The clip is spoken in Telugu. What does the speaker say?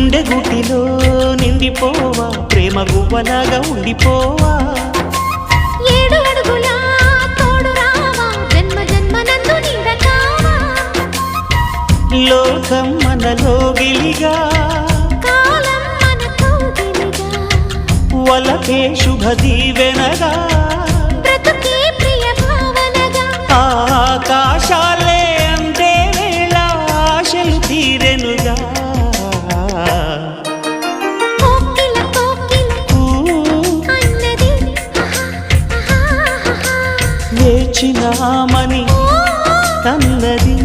గుండె గుటిలో నిండిపోవా ప్రేమ గువ్వలాగా ఉండిపోవా 7 అడుగుల తోడు రావా జన్మ జన్మనందు నిండకావా లోకం మనలో గిలిగా కాలం మన కౌగిలిగా వలకే శుభ దీవెనగా బ్రతుకే ప్రియ భావనగా ఆకాశాలే అందే వేళ ఆశలు తీరెనుగా కోకిల కోకిల అన్నది వేచినామని తన్నది